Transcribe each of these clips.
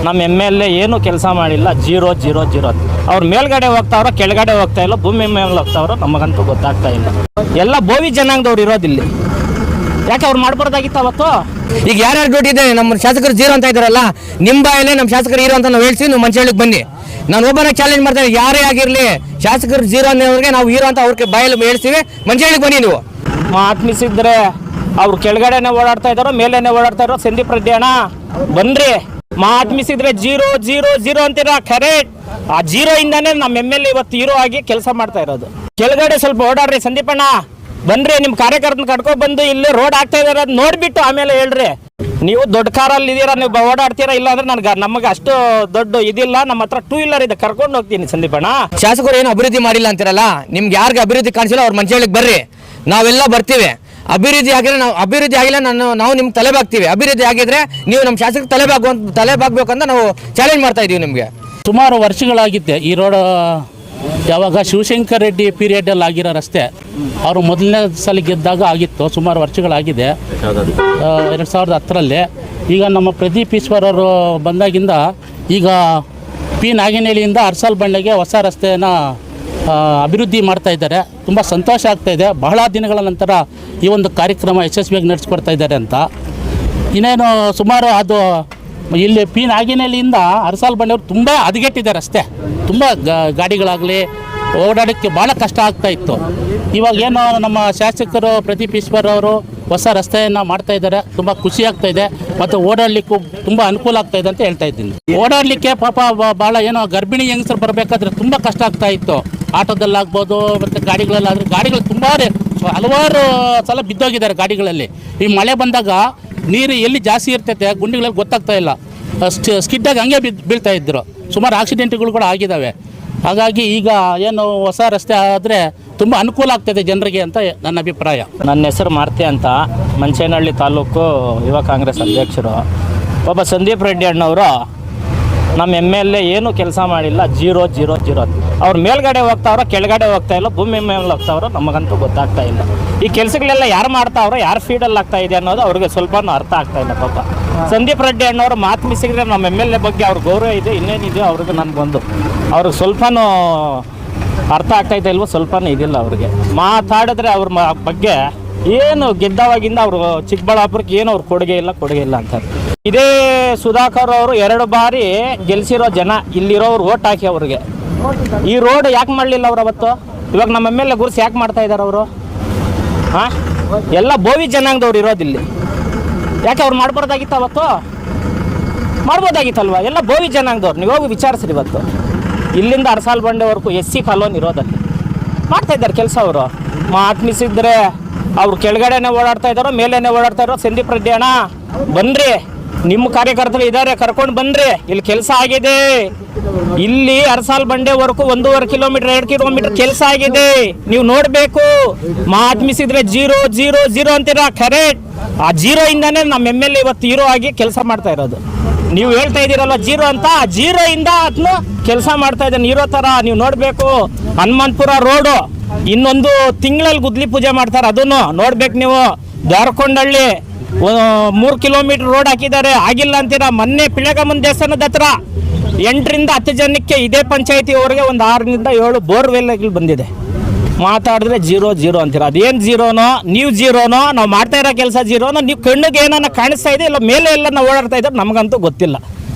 ನಮ್ಮ MLA ಏನು ಕೆಲಸ ಮಾಡಿಲ್ಲ, 0 ಅವ್ರು ಮೇಲ್ಗಡೆ ಹೋಗ್ತಾವ್ರೋ ಕೆಳಗಡೆ ಹೋಗ್ತಾ ಇಲ್ಲ, ಭೂಮಿ ಮೇಲೆ ಹೋಗ್ತಾವ್ರೋ ನಮಗಂತೂ ಗೊತ್ತಾಗ್ತಾ ಇಲ್ಲ. ಎಲ್ಲ ಬೋವಿ ಜನಾಂಗದವ್ರು ಇರೋದಿಲ್ಲಿ. ಯಾಕೆ ಅವ್ರು ಮಾಡ್ಬಾರ್ದಾಗಿತ್ತು ಅವತ್ತು? ಈಗ ಯಾರ್ಯಾರು ಡ್ಯೂಟಿ ಇದೆ, ನಮ್ಮ ಶಾಸಕರು 0 ಅಂತ ಇದ್ದಾರಲ್ಲ, ನಿಮ್ಮ ಬಾಯಲ್ಲೇ ನಮ್ಮ ಶಾಸಕರು ಇರೋ ಅಂತ ನಾವು ಹೇಳ್ಸಿ ನೀವು ಮಂಚಳಿಗೆ ಬನ್ನಿ. ನಾನು ಒಬ್ಬನ ಚಾಲೆಂಜ್ ಮಾಡ್ತೇನೆ, ಯಾರೇ ಆಗಿರಲಿ ಶಾಸಕರು 0 ಅನ್ನೋರಿಗೆ ನಾವು ಹೀರೋ ಅಂತ ಅವ್ರಿಗೆ ಬಾಯಲ್ಲಿ ಹೇಳ್ತೀವಿ, ಮಂಚಳಿಗೆ ಬನ್ನಿ. ನೀವು ಆತ್ಮಿಸಿದ್ರೆ ಅವ್ರು ಕೆಳಗಡೆನೆ ಓಡಾಡ್ತಾ ಇದ್ದಾರೋ ಮೇಲೇನೆ ಓಡಾಡ್ತಾ ಇರೋ ಸಂದೀಪ್ ರೆಡ್ಡಿ ಅಣ್ಣ ಬನ್ರಿ. ಆತ್ಮಿಸಿದ್ರೆ 0 ಅಂತೀರಾ, ಕರೆಕ್ಟ್. ಆ 0 ಇಂದಾನೆ ನಮ್ಮ MLA ಇವತ್ತು ಹೀರೋ ಆಗಿ ಕೆಲಸ ಮಾಡ್ತಾ ಇರೋದು. ಕೆಳಗಡೆ ಸ್ವಲ್ಪ ಓಡಾಡ್ರಿ ಸಂದೀಪಣ್ಣ, ಬನ್ರಿ. ನಿಮ್ಮ ಕಾರ್ಯಕರ್ತನ ಕಟ್ಕೊ ಬಂದು ಇಲ್ಲಿ ರೋಡ್ ಆಗ್ತಾ ಇದಾರೆ ಅದು ನೋಡ್ಬಿಟ್ಟು ಆಮೇಲೆ ಹೇಳ್ರಿ. ನೀವು ದೊಡ್ಡ ಕಾರಲ್ಲಿ ಇದೀರಾ, ನೀವು ಓಡಾಡ್ತೀರಾ, ಇಲ್ಲ ಅಂದ್ರೆ ನಮಗೆ ಅಷ್ಟು ದೊಡ್ಡ ಇದಿಲ್ಲ, ನಮ್ಮ ಹತ್ರ 2 ವೀಲರ್ ಇದೆ, ಕರ್ಕೊಂಡು ಹೋಗ್ತೀನಿ ಸಂದೀಪಣ್ಣ. ಶಾಸಕರು ಏನು ಅಭಿವೃದ್ಧಿ ಮಾಡಿಲ್ಲ ಅಂತೀರಲ್ಲ, ನಿಮ್ಗೆ ಯಾರಿಗೆ ಅಭಿವೃದ್ಧಿ ಕಾಣಿಸಿಲ್ಲ ಅವ್ರ ಮಂಚಳಿಗೆ ಬರ್ರಿ, ನಾವೆಲ್ಲ ಬರ್ತೀವಿ. ಅಭಿವೃದ್ಧಿ ಆಗಿದ್ರೆ ಅಭಿವೃದ್ಧಿ ಆಗಿಲ್ಲ ನಾವು ನಿಮ್ಗೆ ತಲೆ ಬಾಗ್ತೀವಿ. ಅಭಿವೃದ್ಧಿ ಆಗಿದ್ರೆ ನೀವು ನಮ್ಮ ಶಾಸಕ ತಲೆ ಬಾಗ್ಬೇಕಂತ ನಾವು ಚಾಲೆಂಜ್ ಮಾಡ್ತಾ ಇದೀವಿ. ನಿಮಗೆ ಸುಮಾರು ವರ್ಷಗಳಾಗಿದ್ದೆ ಈ ರೋಡ್. ಯಾವಾಗ ಶಿವಶಂಕರ್ ರೆಡ್ಡಿ ಪೀರಿಯಡಲ್ಲಿ ಆಗಿರೋ ರಸ್ತೆ, ಅವರು ಮೊದಲನೇ ಸಲ ಗೆದ್ದಾಗ ಆಗಿತ್ತು, ಸುಮಾರು ವರ್ಷಗಳಾಗಿದೆ. 2010ರಲ್ಲಿ. ಈಗ ನಮ್ಮ ಪ್ರದೀಪ್ ಈಶ್ವರ್ ಅವರು ಬಂದಾಗಿಂದ ಈಗ ಪಿ ನಾಗಿನಹಳ್ಳಿಯಿಂದ ಅರ್ಸಾಲ್ ಬಂಡೆಗೆ ಹೊಸ ರಸ್ತೆಯನ್ನು ಅಭಿವೃದ್ಧಿ ಮಾಡ್ತಾ ಇದ್ದಾರೆ. ತುಂಬ ಸಂತೋಷ ಆಗ್ತಾಯಿದೆ. ಬಹಳ ದಿನಗಳ ನಂತರ ಈ ಒಂದು ಕಾರ್ಯಕ್ರಮ ಯಶಸ್ವಿಯಾಗಿ ನಡೆಸ್ಕೊಡ್ತಾ ಇದ್ದಾರೆ ಅಂತ. ಇನ್ನೇನು ಸುಮಾರು ಅದು ಇಲ್ಲಿ ಪಿ ನಾಗಿನಹಳ್ಳಿಯಿಂದ ಅರಸಾಲ್ ಬಂಡೆಯವರು ತುಂಬ ಹದಗೆಟ್ಟಿದೆ ರಸ್ತೆ. ತುಂಬ ಗಾಡಿಗಳಾಗಲಿ ಓಡಾಡೋಕ್ಕೆ ಭಾಳ ಕಷ್ಟ ಆಗ್ತಾಯಿತ್ತು. ಇವಾಗ ಏನು ನಮ್ಮ ಶಾಸಕರು ಪ್ರದೀಪ್ ಈಶ್ವರ್ ಅವರು ಹೊಸ ರಸ್ತೆಯನ್ನು ಮಾಡ್ತಾ ಇದ್ದಾರೆ, ತುಂಬ ಖುಷಿ ಆಗ್ತಾಯಿದೆ. ಮತ್ತು ಓಡಾಡಲಿಕ್ಕೂ ತುಂಬ ಅನುಕೂಲ ಆಗ್ತಾಯಿದೆ ಅಂತ ಹೇಳ್ತಾ ಇದ್ದೀನಿ. ಓಡಾಡಲಿಕ್ಕೆ ಪಾಪ ಭಾಳ ಏನೋ ಗರ್ಭಿಣಿ ಹೆಂಗಸರು ಬರಬೇಕಾದ್ರೆ ತುಂಬ ಕಷ್ಟ ಆಗ್ತಾಯಿತ್ತು. ಆಟೋದಲ್ಲಾಗ್ಬೋದು ಮತ್ತು ಗಾಡಿಗಳಲ್ಲಾದರೆ ಗಾಡಿಗಳು ತುಂಬ ಹಲವಾರು ಸಲ ಬಿದ್ದೋಗಿದ್ದಾರೆ ಗಾಡಿಗಳಲ್ಲಿ. ಈ ಮಳೆ ಬಂದಾಗ ನೀರು ಎಲ್ಲಿ ಜಾಸ್ತಿ ಇರ್ತೈತೆ ಗುಂಡಿಗಳಲ್ಲಿ ಗೊತ್ತಾಗ್ತಾ ಇಲ್ಲ, ಸ್ಕಿಡ್ಡಾಗಿ ಹಂಗೆ ಬೀಳ್ತಾ ಇದ್ದರು. ಸುಮಾರು ಆಕ್ಸಿಡೆಂಟ್ಗಳು ಕೂಡ ಆಗಿದ್ದಾವೆ. ಹಾಗಾಗಿ ಈಗ ಏನು ಹೊಸ ರಸ್ತೆ ಆದರೆ ತುಂಬ ಅನುಕೂಲ ಆಗ್ತದೆ ಜನರಿಗೆ ಅಂತ ನನ್ನ ಅಭಿಪ್ರಾಯ. ನನ್ನ ಹೆಸರು ಮಾರುತಿ ಅಂತ, ಮಂಚೇನಹಳ್ಳಿ ತಾಲೂಕು ಯುವ ಕಾಂಗ್ರೆಸ್ ಅಧ್ಯಕ್ಷರು. ಒಬ್ಬ ಸಂದೀಪ್ ರೆಡ್ಡಿ ಅಣ್ಣವರು ನಮ್ಮ MLA ಏನು ಕೆಲಸ ಮಾಡಿಲ್ಲ, 0 ಅವ್ರು ಮೇಲ್ಗಡೆ ಹೋಗ್ತಾವ್ರೋ ಕೆಳಗಡೆ ಹೋಗ್ತಾ ಇಲ್ಲ, ಭೂಮಿ ಮೇಲೆ ಹೋಗ್ತಾವ್ರೋ ನಮಗಂತೂ ಗೊತ್ತಾಗ್ತಾ ಇಲ್ಲ. ಈ ಕೆಲಸಗಳೆಲ್ಲ ಯಾರು ಮಾಡ್ತಾವ್ರೋ, ಯಾರು ಫೀಡಲ್ಲಿ ಆಗ್ತಾ ಇದೆ ಅನ್ನೋದು ಅವ್ರಿಗೆ ಸ್ವಲ್ಪ ಅರ್ಥ ಆಗ್ತಾ ಇಲ್ಲ. ಪಾಪ ಸಂದೀಪ್ ರೆಡ್ಡಿ ಅಣ್ಣವರು ಮಾತು ಮಿಸಿದ್ರೆ ನಮ್ಮ MLA ಬಗ್ಗೆ ಅವ್ರ ಗೌರವ ಇದೆ, ಇನ್ನೇನಿದೆ ಅವ್ರಿಗೆ ನನಗೊಂದು ಅವ್ರಿಗೆ ಸ್ವಲ್ಪನೂ ಅರ್ಥ ಆಗ್ತಾಯಿದೆ ಇಲ್ವೋ, ಸ್ವಲ್ಪನೂ ಇದಿಲ್ಲ ಅವ್ರಿಗೆ. ಮಾತಾಡಿದ್ರೆ ಅವ್ರ ಬಗ್ಗೆ ಏನು ಗೆದ್ದವಾಗಿಂದ ಅವರು ಚಿಕ್ಕಬಳ್ಳಾಪುರಕ್ಕೆ ಏನು ಅವ್ರ ಕೊಡುಗೆ ಇಲ್ಲ ಅಂತಾರೆ. ಇದೇ ಸುಧಾಕರ್ ಅವರು 2 ಬಾರಿ ಗೆಲ್ಸಿರೋ ಜನ, ಇಲ್ಲಿರೋರು ಓಟ್ ಹಾಕಿ ಅವ್ರಿಗೆ. ಈ ರೋಡ್ ಯಾಕೆ ಮಾಡಲಿಲ್ಲ ಅವ್ರು ಅವತ್ತು? ಇವಾಗ ನಮ್ಮ MLA ಗುರುಸಿ ಯಾಕೆ ಮಾಡ್ತಾ ಇದ್ದಾರೆ ಅವರು? ಹಾಂ, ಎಲ್ಲ ಬೋವಿ ಜನಾಂಗದವ್ರು ಇರೋದಿಲ್ಲಿ. ಯಾಕೆ ಅವ್ರು ಮಾಡ್ಬಾರ್ದಾಗಿತ್ತು ಅವತ್ತು? ಮಾಡ್ಬೋದಾಗಿತ್ತಲ್ವ? ಎಲ್ಲ ಬೋವಿ ಜನಾಂಗದವ್ರು. ನೀವು ಹೋಗಿ ವಿಚಾರಿಸ್ರಿ. ಇವತ್ತು ಇಲ್ಲಿಂದ ಅರಸಾಲ್ ಬಂಡೆವರೆಗೂ SC ಕಾಲೋನಿ ಇರೋದಲ್ಲಿ ಮಾಡ್ತಾ ಇದ್ದಾರೆ ಕೆಲಸ. ಅವರು ಆತ್ಮಿಸಿದ್ರೆ ಅವ್ರು ಕೆಳಗಡೆನೆ ಓಡಾಡ್ತಾ ಇದ್ದಾರೋ ಮೇಲೇನೆ ಓಡಾಡ್ತಾ ಇರೋ ಸಂದೀಪ್ ರೆಡ್ಡಿ ಅಣ್ಣ ಬನ್ರಿ. ನಿಮ್ಮ ಕಾರ್ಯಕರ್ತರು ಇದ್ದಾರೆ, ಕರ್ಕೊಂಡು ಬನ್ರಿ. ಇಲ್ಲಿ ಕೆಲಸ ಆಗಿದೆ. ಇಲ್ಲಿ ಅರಸಾಲ್ ಬಂಡೆವರೆಗೂ 1.5 ಕಿಲೋಮೀಟರ್ 2 ಕಿಲೋಮೀಟರ್ ಕೆಲಸ ಆಗಿದೆ, ನೀವು ನೋಡಬೇಕು. ಆತ್ಮಿಸಿದ್ರೆ 0 ಅಂತೀರಾ, ಕರೆಕ್ಟ್. ಆ 0 ಇಂದಾನೆ ನಮ್ಮ MLA ಇವತ್ತು ಹೀರೋ ಆಗಿ ಕೆಲಸ ಮಾಡ್ತಾ ಇರೋದು. ನೀವು ಹೇಳ್ತಾ ಇದ್ದೀರಲ್ವ 0 ಅಂತ, 0 ಇಂದ ಅದನ್ನು ಕೆಲಸ ಮಾಡ್ತಾ ಇದ್ದಾನೆ ಹೀರೋ ಥರ. ನೀವು ನೋಡಬೇಕು. ಹನುಮಂತಪುರ ರೋಡು ಇನ್ನೊಂದು ತಿಂಗಳಲ್ಲಿ ಗುದ್ಲಿ ಪೂಜೆ ಮಾಡ್ತಾರೆ, ಅದನ್ನು ನೋಡ್ಬೇಕು ನೀವು. ದ್ವಾರಕೊಂಡಹಳ್ಳಿ 3 ಕಿಲೋಮೀಟರ್ ರೋಡ್ ಹಾಕಿದ್ದಾರೆ, ಆಗಿಲ್ಲ ಅಂತೀರಾ. ಮೊನ್ನೆ ಪಿಳಗಮ್ಮನ ದೇವಸ್ಥಾನದ ಹತ್ರ 8 ರಿಂದ 10 ಜನಕ್ಕೆ ಇದೇ ಪಂಚಾಯತಿಯವರೆಗೆ ಒಂದು 6 ರಿಂದ 7 ಬೋರ್ವೆಲ್ಗಳು ಬಂದಿದೆ. ಮಾತಾಡಿದ್ರೆ 0 ಅಂತೀರ. ಅದೇನು 0ನೋ, ನೀವು 0ನೋ, ನಾವು ಮಾಡ್ತಾ ಇರೋ ಕೆಲಸ 0ನೋ, ನೀವು ಕಣ್ಣಿಗೆ ಏನಾನ ಕಾಣಿಸ್ತಾ ಇದೆ, ಇಲ್ಲ ಮೇಲೆ ಎಲ್ಲ ನಾವು ಓಡಾಡ್ತಾ ಇದ್ದಾರೆ ನಮಗಂತೂ ಗೊತ್ತಿಲ್ಲ.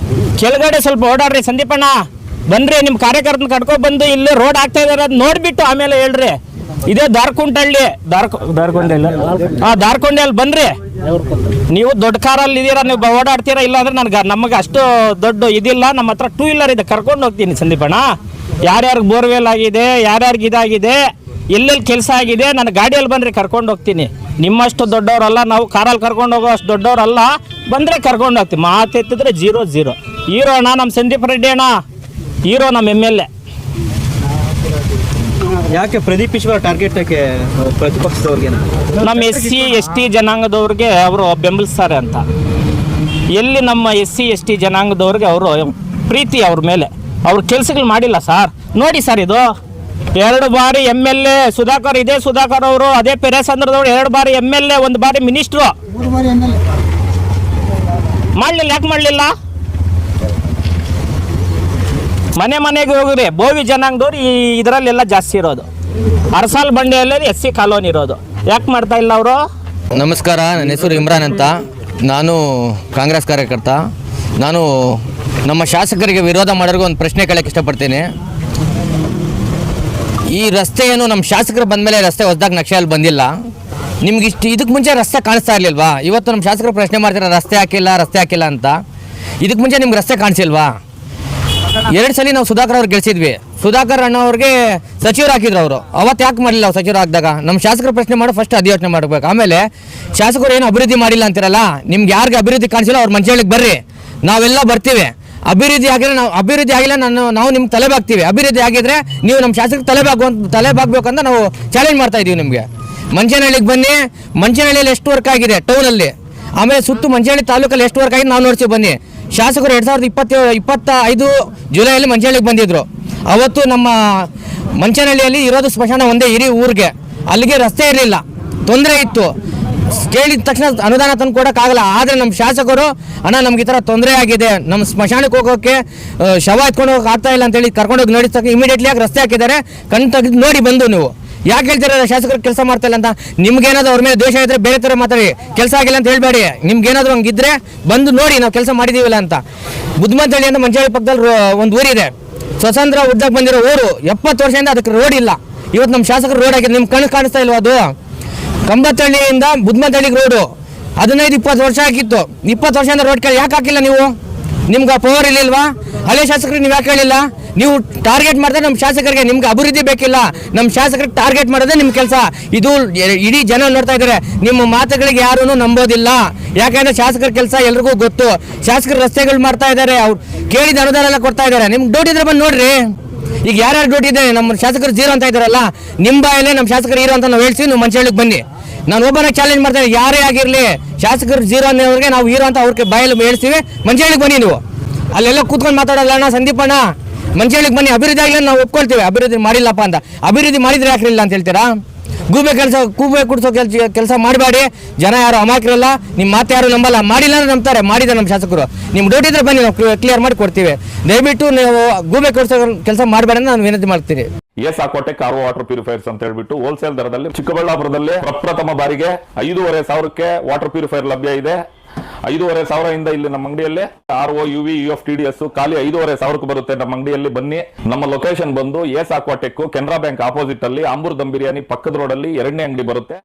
ಕೆಳಗಡೆ ಸ್ವಲ್ಪ ಓಡಾಡ್ರಿ ಸಂದೀಪಣ್ಣ, ಬನ್ರಿ. ನಿಮ್ಮ ಕಾರ್ಯಕರ್ತನ ಕಟ್ಕೊ ಬಂದು ಇಲ್ಲಿ ರೋಡ್ ಆಗ್ತಾ ಇದಾರೆ ಅದು ನೋಡ್ಬಿಟ್ಟು ಆಮೇಲೆ ಹೇಳ್ರಿ. ಇದೇ ದಾರ್ಕೊಂಡಲ್ಲಿ ಬನ್ರಿ. ನೀವು ದೊಡ್ಡ ಕಾರಲ್ಲಿ ಇದೀರಾ, ನೀವು ಓಡಾಡ್ತೀರಾ, ಇಲ್ಲ ಅಂದ್ರೆ ನಮಗೆ ಅಷ್ಟು ದೊಡ್ಡ ಇದಿಲ್ಲ, ನಮ್ಮ ಹತ್ರ 2 ವೀಲರ್ ಇದೆ, ಕರ್ಕೊಂಡು ಹೋಗ್ತೀನಿ ಸಂದೀಪಣ್ಣ. ಯಾರ್ಯಾರಿಗೆ ಬೋರ್ವೆಲ್ ಆಗಿದೆ, ಯಾರ್ಯಾರಿಗೆ ಇದಾಗಿದೆ, ಎಲ್ಲೆಲ್ಲಿ ಕೆಲಸ ಆಗಿದೆ, ನನ್ನ ಗಾಡಿಯಲ್ಲಿ ಬನ್ರಿ, ಕರ್ಕೊಂಡು ಹೋಗ್ತೀನಿ. ನಿಮ್ಮಷ್ಟು ದೊಡ್ಡವರಲ್ಲ ನಾವು, ಕಾರಲ್ಲಿ ಕರ್ಕೊಂಡು ಹೋಗೋ ಅಷ್ಟು ದೊಡ್ಡವರಲ್ಲ. ಬಂದರೆ ಕರ್ಕೊಂಡು ಹೋಗ್ತೀವಿ. ಮಾತೆತ್ತಿದ್ರೆ 0 ಹೀರೋ ಅಣ್ಣ ನಮ್ಮ ಸಂದೀಪ್ ರೆಡ್ಡಿ ಅಣ್ಣ, ಹೀರೋ ನಮ್ಮ MLA. ಯಾಕೆ ಪ್ರದೀಪ್ ಈಶ್ವರ್ ಟಾರ್ಗೆಟ್ ಯಾಕೆ ಪ್ರತಿಪಕ್ಷದವ್ರಿಗೆ? ನಮ್ಮ SC ST ಜನಾಂಗದವ್ರಿಗೆ ಅವರು ಬೆಂಬಲಿಸ್ತಾರೆ ಅಂತ. ಎಲ್ಲಿ ನಮ್ಮ SC ST ಜನಾಂಗದವ್ರಿಗೆ ಅವರು ಪ್ರೀತಿ ಅವ್ರ ಮೇಲೆ, ಅವ್ರ ಕೆಲಸಗಳು ಮಾಡಿಲ್ಲ ಸರ್. ನೋಡಿ ಸರ್, ಇದು 2 ಬಾರಿ MLA ಸುಧಾಕರ್, ಇದೇ ಸುಧಾಕರ್ ಅವರು, ಅದೇ ಪೆರೇಸಂದ್ರದವ್ರು 2 ಬಾರಿ MLA, 1 ಬಾರಿ ಮಿನಿಸ್ಟ್ರು. ಮಾಡಲಿಲ್ಲ. ಯಾಕೆ ಮಾಡಲಿಲ್ಲ? ಮನೆಗೆ ಹೋಗ್ರಿ ಬೋವಿ ಜನಾಂಗದವ್ರು ಈ ಇದರಲ್ಲೆಲ್ಲ ಜಾಸ್ತಿ ಇರೋದು. ಅರಸಾಲ್ ಬಂಡೆಯಲ್ಲಿ SC ಕಾಲೋನಿ ಇರೋದು. ಯಾಕೆ ಮಾಡ್ತಾ ಇಲ್ಲ ಅವರು? ನಮಸ್ಕಾರ, ನನ್ನ ಹೆಸರು ಇಮ್ರಾನ್ ಅಂತ. ನಾನು ಕಾಂಗ್ರೆಸ್ ಕಾರ್ಯಕರ್ತ. ನಾನು ನಮ್ಮ ಶಾಸಕರಿಗೆ ವಿರೋಧ ಮಾಡೋರಿಗೆ ಒಂದು ಪ್ರಶ್ನೆ ಕೇಳಕ್ಕೆ ಇಷ್ಟಪಡ್ತೀನಿ. ಈ ರಸ್ತೆಯನ್ನು ನಮ್ಮ ಶಾಸಕರು ಬಂದ ಮೇಲೆ ರಸ್ತೆ ಹೊಸದಾಗಿ ನಕ್ಷೆಯಲ್ಲಿ ಬಂದಿಲ್ಲ. ನಿಮ್ಗೆ ಇದಕ್ಕೆ ಮುಂಚೆ ರಸ್ತೆ ಕಾಣಿಸ್ತಾ ಇರಲಿಲ್ವಾ? ಇವತ್ತು ನಮ್ಮ ಶಾಸಕರು ಪ್ರಶ್ನೆ ಮಾಡ್ತಾರೆ ರಸ್ತೆ ಹಾಕಿಲ್ಲ ಅಂತ. ಇದಕ್ಕೆ ಮುಂಚೆ ನಿಮ್ಗೆ ರಸ್ತೆ ಕಾಣಿಸಿಲ್ವಾ? 2 ಸಲ ನಾವು ಸುಧಾಕರ್ ಅವ್ರು ಗೆಲ್ಸಿದ್ವಿ. ಸುಧಾಕರ್ ಅಣ್ಣವ್ರಿಗೆ ಸಚಿವರು ಹಾಕಿದ್ರು ಅವರು. ಅವತ್ತು ಯಾಕೆ ಮಾಡಲಿಲ್ಲ? ಅವ್ರು ಸಚಿವರು ಹಾಕಿದಾಗ ನಮ್ಮ ಶಾಸಕರು ಪ್ರಶ್ನೆ ಮಾಡೋ ಫಸ್ಟ್ ಅದು ಯೋಚನೆ ಮಾಡಬೇಕು. ಆಮೇಲೆ ಶಾಸಕರು ಏನು ಅಭಿವೃದ್ಧಿ ಮಾಡಿಲ್ಲ ಅಂತಿರಲ್ಲ, ನಿಮ್ಗೆ ಯಾರಿಗೆ ಅಭಿವೃದ್ಧಿ ಕಾಣಿಸಿಲ್ಲ ಅವ್ರು ಮಂಚಳಿಗೆ ಬರ್ರಿ, ನಾವೆಲ್ಲ ಬರ್ತೀವಿ. ಅಭಿವೃದ್ಧಿ ಆಗಿಲ್ಲ ನಾವು ನಿಮ್ಗೆ ತಲೆಬಾಗ್ತೀವಿ. ಅಭಿವೃದ್ಧಿ ಆಗಿದ್ರೆ ನೀವು ನಮ್ಮ ಶಾಸಕರಿಗೆ ತಲೆಬಾಗಬೇಕು ಅಂತ ನಾವು ಚಾಲೆಂಜ್ ಮಾಡ್ತಾ ಇದೀವಿ ನಿಮಗೆ. ಮಂಚನಹಳ್ಳಿಗೆ ಬನ್ನಿ, ಮಂಚನಹಳ್ಳಿಯಲ್ಲಿ ಎಷ್ಟು ವರ್ಕ್ ಆಗಿದೆ ಟೌನಲ್ಲಿ, ಆಮೇಲೆ ಸುತ್ತು ಮಂಚನಹಳ್ಳಿ ತಾಲೂಕಲ್ಲಿ ಎಷ್ಟು ವರ್ಕ್ ಆಗಿದೆ ನಾವು ನೋಡ್ತೀವಿ ಬನ್ನಿ. ಶಾಸಕರು 2025 ಜುಲೈಯಲ್ಲಿ ಮಂಚನಹಳ್ಳಿಗೆ ಬಂದಿದ್ರು. ಅವತ್ತು ನಮ್ಮ ಮಂಚನಹಳ್ಳಿಯಲ್ಲಿ ಇರೋದು ಸ್ಮಶಾನ ಒಂದೇ ಇಡೀ ಊರಿಗೆ. ಅಲ್ಲಿಗೆ ರಸ್ತೆ ಇರಲಿಲ್ಲ, ತೊಂದರೆ ಇತ್ತು. ಕೇಳಿದ ತಕ್ಷಣ ಅನುದಾನ ತಂದು ಕೊಡೋಕ್ಕಾಗಲ್ಲ. ಆದರೆ ನಮ್ಮ ಶಾಸಕರು ಅಣ್ಣ ನಮ್ಗೆ ಈ ಥರ ತೊಂದರೆ ಆಗಿದೆ, ನಮ್ಮ ಸ್ಮಶಾನಕ್ಕೆ ಹೋಗೋಕ್ಕೆ ಶವ ಎತ್ಕೊಂಡು ಹೋಗೋಕೆ ಆಗ್ತಾ ಇಲ್ಲ ಅಂತೇಳಿ ಕರ್ಕೊಂಡೋಗಿ ನೋಡಿ ತಕ್ಷಣ ಇಮಿಡಿಯೇಟ್ಲಿ ಆಗಿ ರಸ್ತೆ ಹಾಕಿದ್ದಾರೆ. ಕಣ್ಣು ತೆಗೆದು ನೋಡಿ ಬಂದು ನೀವು ಯಾಕೆ ಹೇಳ್ತೀರ ಶಾಸಕರು ಕೆಲಸ ಮಾಡ್ತಾ ಇಲ್ಲ ಅಂತ? ನಿಮ್ಗೇನಾದ್ರು ಅವ್ರ ಮೇಲೆ ದ್ವೇಷ ಇದ್ರೆ ಬೇರೆ ಥರ ಮಾತಾಡಿ, ಕೆಲಸ ಆಗಿಲ್ಲ ಅಂತ ಹೇಳ್ಬೇಡಿ. ನಿಮ್ಗೇನಾದ್ರು ಹಂಗಿದ್ರೆ ಬಂದು ನೋಡಿ ನಾವು ಕೆಲಸ ಮಾಡಿದೀವಿಲ್ಲ ಅಂತ. ಬುದ್ಧಮಂತಳ್ಳಿ ಅಂತ ಮಂಚಳ್ಳಿ ಪಕ್ಕದಲ್ಲಿ ಒಂದು ಊರಿದೆ, ಸ್ವತಂತ್ರ ಉದ್ದಕ್ಕೆ ಬಂದಿರೋ ಊರು. 70 ವರ್ಷದಿಂದ ಅದಕ್ಕೆ ರೋಡ್ ಇಲ್ಲ. ಇವತ್ತು ನಮ್ಮ ಶಾಸಕರು ರೋಡ್ ಆಗಿದೆ, ನಿಮ್ಮ ಕಣ್ಣು ಕಾಣಿಸ್ತಾ ಇಲ್ವಾ? ಅದು ಕಂಬತ್ತಳ್ಳಿಯಿಂದ ಬುದ್ಧಮಂತಳ್ಳಿಗೆ ರೋಡು 15-20 ವರ್ಷ ಆಗಿತ್ತು. 20 ವರ್ಷದಿಂದ ರೋಡ್ ಕೇಳಿ ಯಾಕೆ ಹಾಕಿಲ್ಲ ನೀವು? ನಿಮ್ಗೆ ಪವರ್ ಇರಲಿಲ್ವಾ? ಹಳೆ ಶಾಸಕರಿಗೆ ನೀವು ಯಾಕೆ ಹೇಳಿಲ್ಲ? ನೀವು ಟಾರ್ಗೆಟ್ ಮಾಡಿದ್ರೆ ನಮ್ಮ ಶಾಸಕರಿಗೆ, ನಿಮ್ಗೆ ಅಭಿವೃದ್ಧಿ ಬೇಕಿಲ್ಲ, ನಮ್ಮ ಶಾಸಕರಿಗೆ ಟಾರ್ಗೆಟ್ ಮಾಡೋದೇ ನಿಮ್ಮ ಕೆಲಸ. ಇದು ಇಡೀ ಜನ ನೋಡ್ತಾ ಇದ್ದಾರೆ. ನಿಮ್ಮ ಮಾತುಗಳಿಗೆ ಯಾರೂ ನಂಬೋದಿಲ್ಲ. ಯಾಕಂದ್ರೆ ಶಾಸಕರ ಕೆಲಸ ಎಲ್ರಿಗೂ ಗೊತ್ತು. ಶಾಸಕರು ರಸ್ತೆಗಳು ಮಾಡ್ತಾ ಇದ್ದಾರೆ, ಅವ್ರು ಕೇಳಿದ ಅನುದಾನ ಎಲ್ಲ ಕೊಡ್ತಾ ಇದ್ದಾರೆ. ನಿಮ್ಗೆ ಡೌಟ್ ಇದ್ರೆ ಬಂದು ನೋಡ್ರಿ. ಈಗ ಯಾರ್ಯಾರು ಡೌಟ್ ಇದೆ? ನಮ್ಮ ಶಾಸಕರು 0 ಅಂತ ಇದ್ದಾರಲ್ಲ, ನಿಮ್ಮ ಬಾಯಲ್ಲೇ ನಮ್ಮ ಶಾಸಕರು 0 ಅಂತ ನಾವು ಹೇಳ್ತೀವಿ. ನೀವು ಮಂಚಳ್ಳಿಗೆ ಬನ್ನಿ, ನಾನು ಒಬ್ಬನೇ ಚಾಲೆಂಜ್ ಮಾಡ್ತೇನೆ. ಯಾರೇ ಆಗಿರಲಿ ಶಾಸಕರು 0 ಅನ್ನೋರಿಗೆ ನಾವು 0 ಅಂತ ಅವ್ರಿಗೆ ಬಾಯಲ್ಲಿ ಹೇಳ್ತೀವಿ. ಮಂಚಳ್ಳಿಗೆ ಬನ್ನಿ, ನೀವು ಅಲ್ಲೆಲ್ಲ ಕೂತ್ಕೊಂಡು ಮಾತಾಡಲ್ಲ ಅಣ್ಣ, ಸಂದೀಪಣ್ಣ ಮಂಚಳ್ಳಿಗೆ ಬನ್ನಿ. ಅಭಿವೃದ್ಧಿ ಆಗಿಲ್ಲ ನಾವು ಒಪ್ಕೊಳ್ತೀವಿ, ಅಭಿವೃದ್ಧಿ ಮಾಡಿಲ್ಲಪ್ಪ ಅಂತ. ಅಭಿವೃದ್ಧಿ ಮಾಡಿದ್ರೆ ಯಾಕಿಲ್ಲ ಅಂತ ಹೇಳ್ತೀರಾ? ಕೂಬೆ ಕುಡಿಸೋ ಕೆಲಸ ಮಾಡಬೇಡಿ. ಜನ ಯಾರು ಅಮಾಯಕರಲ್ಲ, ನಿಮ್ಮ ಮಾತು ಯಾರು ನಂಬಲ್ಲ. ಮಾಡಿಲ್ಲ ಅಂದ್ರೆ ನಂಬ್ತಾರೆ, ಮಾಡಿದ್ದಾರೆ ನಮ್ಮ ಶಾಸಕರು. ನಿಮ್ಮ ಡೌಟ್ ಇದ್ರೆ ಬನ್ನಿ, ನಾವು ಕ್ಲಿಯರ್ ಮಾಡಿ ಕೊಡ್ತೀವಿ. ದಯವಿಟ್ಟು ನೀವು ಗೂಬೆ ಕುಡಿಸೋ ಕೆಲಸ ಮಾಡಬೇಡಿ ಅಂತ ನಾನು ವಿನಂತಿ ಮಾಡ್ತೀನಿ. S Aquatech RO water purifiers ಅಂತ ಹೇಳ್ಬಿಟ್ಟು ಹೋಲ್ಸೇಲ್ ದರದಲ್ಲಿ ಚಿಕ್ಕಬಳ್ಳಾಪುರದಲ್ಲಿ ಪ್ರಪ್ರಥಮ ಬಾರಿಗೆ 5,500ಕ್ಕೆ ವಾಟರ್ ಪ್ಯೂರಿಫೈರ್ ಲಭ್ಯ ಇದೆ. 5,500 ಇಲ್ಲಿ ನಮ್ಮ ಅಂಗಡಿಯಲ್ಲಿ RO UV UF TDS ಖಾಲಿ 5,500 ಬರುತ್ತೆ. ನಮ್ಮ ಅಂಗಡಿಯಲ್ಲಿ ಬನ್ನಿ. ನಮ್ಮ ಲೊಕೇಶನ್ ಬಂದು S Aquatech Canara bank opposite ಅಲ್ಲಿ ಆಂಬೂರ್ ದಮ್ ಬಿರಿಯಾನಿ ಪಕ್ಕದ ರೋಡ್ ಅಲ್ಲಿ 2ನೇ ಅಂಗಡಿ ಬರುತ್ತೆ.